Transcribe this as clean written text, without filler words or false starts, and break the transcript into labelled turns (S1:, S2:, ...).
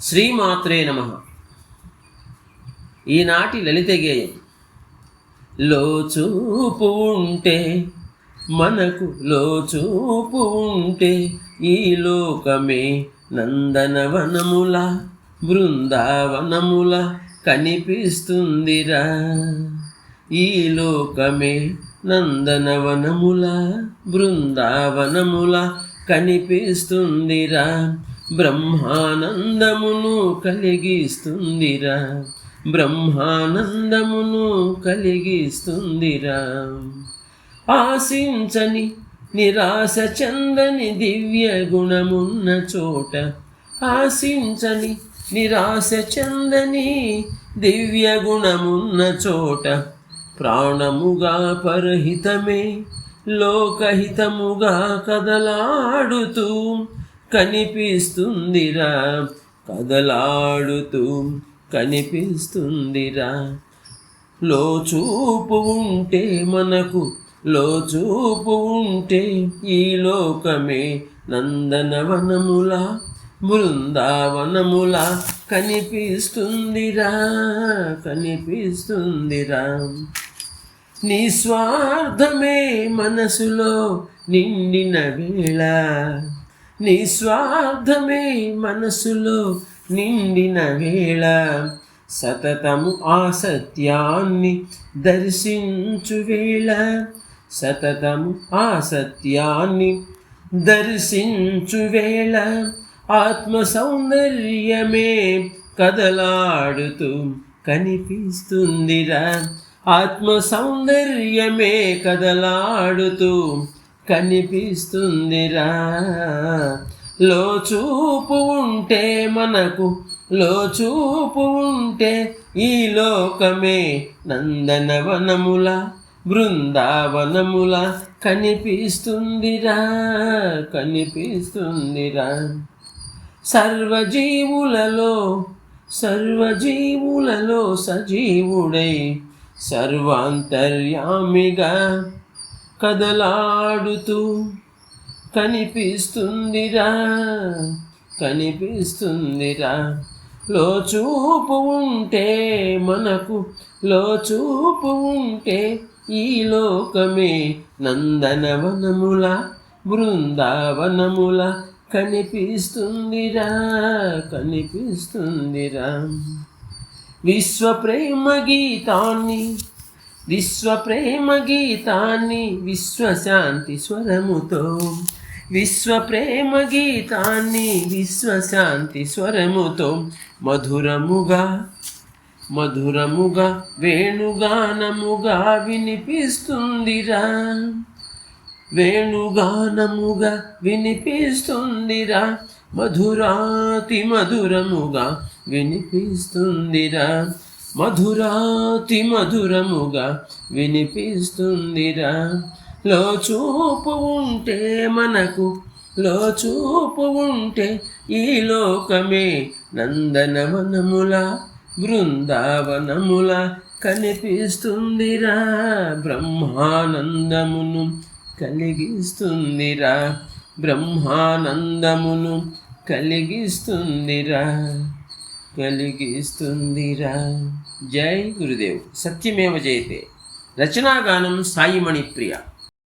S1: శ్రీమాత్రే నమః. ఈనాటి లలిత గేయం. లోచూపు ఉంటే మనకు లోచూపు ఉంటే ఈ లోకమే నందనవనముల బృందావనముల కనిపిస్తుందిరా. ఈ లోకమే నందనవనముల బృందావనముల కనిపిస్తుందిరా. బ్రహ్మానందమును కలిగిస్తుందిరా. బ్రహ్మానందమును కలిగిస్తుందిరా. ఆశించని నిరాశ చెందని దివ్య గుణమున్న చోట, ఆశించని నిరాశ చెందని దివ్య గుణమున్న చోట, ప్రాణముగా పరహితమే లోకహితముగా కదలాడుతూ కనిపిస్తుందిరా. కదలాడుతూ కనిపిస్తుందిరా. లోచూపు ఉంటే మనకు లోచూపు ఉంటే ఈ లోకమే నందనవనముల బృందావనముల కనిపిస్తుందిరా. కనిపిస్తుందిరా. నిస్వార్థమే మనసులో నిండిన వేళ, నిస్వార్థమే మనసులో నిండిన వేళ, సతతము ఆ సత్యాన్ని దర్శించు వేళ, సతతము ఆ సత్యాన్ని దర్శించు వేళ, ఆత్మ సౌందర్యమే కదలాడుతూ కనిపిస్తుందిరా. ఆత్మ సౌందర్యమే కదలాడుతూ కనిపిస్తుందిరా. లోచూపు ఉంటే మనకు లోచూపు ఉంటే ఈ లోకమే నందనవనముల బృందావనముల కనిపిస్తుందిరా. కనిపిస్తుందిరా. సర్వజీవులలో సర్వజీవులలో సజీవుడై సర్వాంతర్యామిగా కదలాడుతూ కనిపిస్తుందిరా. కనిపిస్తుందిరా. లోచూపు ఉంటే మనకు లోచూపు ఉంటే ఈ లోకమే నందనవనముల బృందావనముల కనిపిస్తుందిరా. కనిపిస్తుందిరా. విశ్వప్రేమ గీతాన్ని విశ్వప్రేమ గీతాన్ని విశ్వశాంతి స్వరముతో, విశ్వప్రేమ గీతాన్ని విశ్వశాంతి స్వరముతో మధురముగా మధురముగా వేణుగానముగా వినిపిస్తుందిరా. వేణుగానముగా వినిపిస్తుందిరా. మధురాతి మధురముగా వినిపిస్తుందిరా. మధురాతి మధురముగా వినిపిస్తుందిరా. లోచూపు ఉంటే మనకు లోచూపు ఉంటే ఈ లోకమే నందనవనముల బృందావనముల కనిపిస్తుందిరా. బ్రహ్మానందమును కలిగిస్తుందిరా. బ్రహ్మానందమును కలిగిస్తుందిరా. కలిగిస్తుందిరా. జై గురుదేవ్. సత్యమేవ జయతే. రచనాగానం సాయి మణిప్రియ.